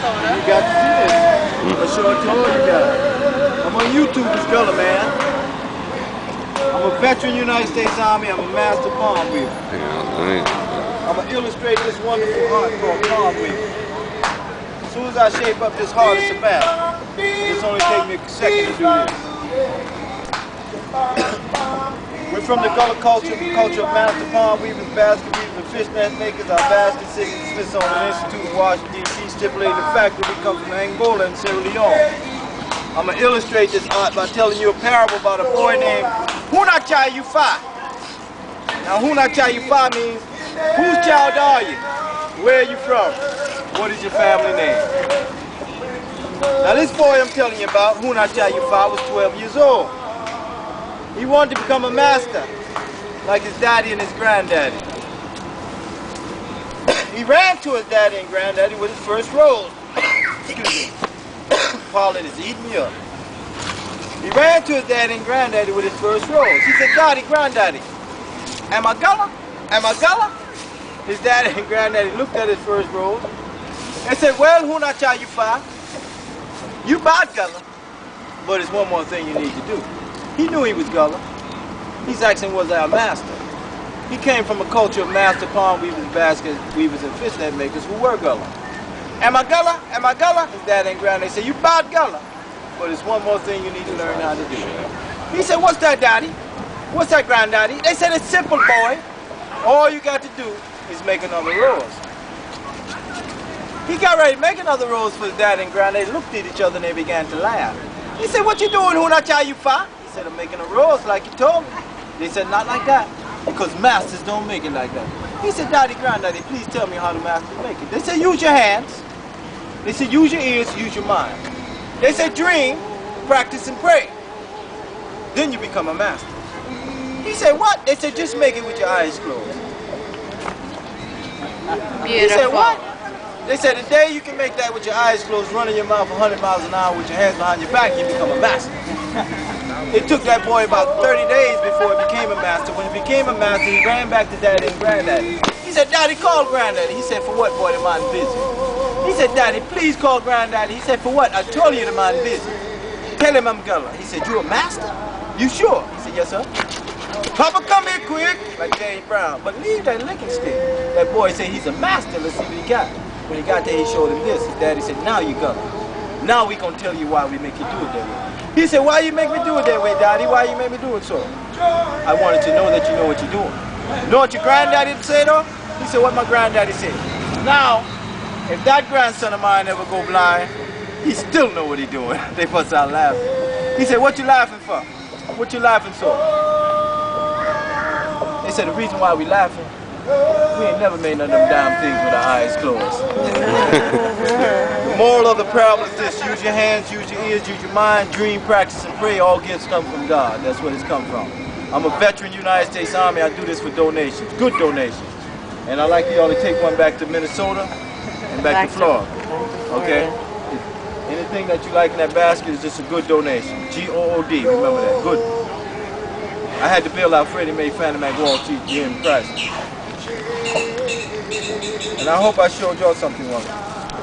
Minnesota. You got to see this. I sure told you guys. I'm on YouTube as Gullah, man. I'm a veteran United States Army. I'm a master palm weaver. I'm going to illustrate this wonderful art called palm weaving. As soon as I shape up this heart of Savannah, this only take me a second to do this. We're from the Gullah culture, the culture of master palm weavers, basket weavers, and fishnet makers. Our basket sits in the Smithsonian Institute in Washington, D.C., stipulating the fact that we come from Angola and Sierra Leone. I'm going to illustrate this art by telling you a parable about a boy named Hunachai Yufa. Now, Hunachai Yufa means, whose child are you? Where are you from? What is your family name? Now, this boy I'm telling you about, Hunachai Yufa, was 12 years old. He wanted to become a master, like his daddy and his granddaddy. He ran to his daddy and granddaddy with his first rose. Excuse me. Pollen is eating me up. He ran to his daddy and granddaddy with his first rose. He said, Daddy, granddaddy, am I Gullah? Am I Gullah? His daddy and granddaddy looked at his first rose and said, well, Hunachai Yufa, you bad Gullah, but there's one more thing you need to do. He knew he was Gullah. He's asking, was I a master? He came from a culture of master palm weavers, basket weavers, and fishnet makers who were Gullah. Am I Gullah? Am I Gullah? His dad and granddad said, you bad Gullah, but there's one more thing you need to learn how to do. He said, what's that, daddy? What's that, granddaddy? They said, it's simple, boy. All you got to do is make another rose. He got ready to make another rose for his dad and granddad. They looked at each other and they began to laugh. He said, what you doing, Hunachai Yufa? He said, I'm making a rose like you told me. They said, not like that, because masters don't make it like that. He said, Daddy, granddaddy, please tell me how the masters make it. They said, use your hands. They said, use your ears, use your mind. They said, dream, practice, and pray. Then you become a master. He said, what? They said, just make it with your eyes closed. Beautiful. He said, what? They said, the day you can make that with your eyes closed, running your mouth 100 miles an hour with your hands behind your back, you become a master. It took that boy about 30 days before he became a master. When he became a master, he ran back to Daddy and Granddaddy. He said, Daddy, call Granddaddy. He said, for what, boy? The man busy. He said, Daddy, please call Granddaddy. He said, for what? I told you the man busy. Tell him I'm Gullah. He said, you a master? You sure? He said, yes, sir. Papa, come here quick, like James Brown. But leave that licking stick. That boy said he's a master. Let's see what he got. When he got there, he showed him this. His daddy said, now you Gullah. Now we gonna tell you why we make you do it that way. He said, why you make me do it that way, Daddy? Why you make me do it so? I wanted to know that you know what you're doing. You know what your granddaddy said though? He said, what my granddaddy said. Now, if that grandson of mine ever go blind, he still know what he's doing. They bust out laughing. He said, what you laughing for? What you laughing for? They said, the reason why we laughing, we ain't never made none of them damn things with our eyes closed. The moral of the parable is this: use your hands, use your ears, use your mind, dream, practice, and pray. All gifts come from God. That's where it's come from. I'm a veteran United States Army. I do this for donations, good donations. And I'd like y'all to take one back to Minnesota and back to Florida. Okay? Anything that you like in that basket is just a good donation. G-O-O-D, remember that, good. I had to bail out Freddie Mae, Fannie Mae, Wall Street, Jim Price. And I hope I showed y'all something wonderful.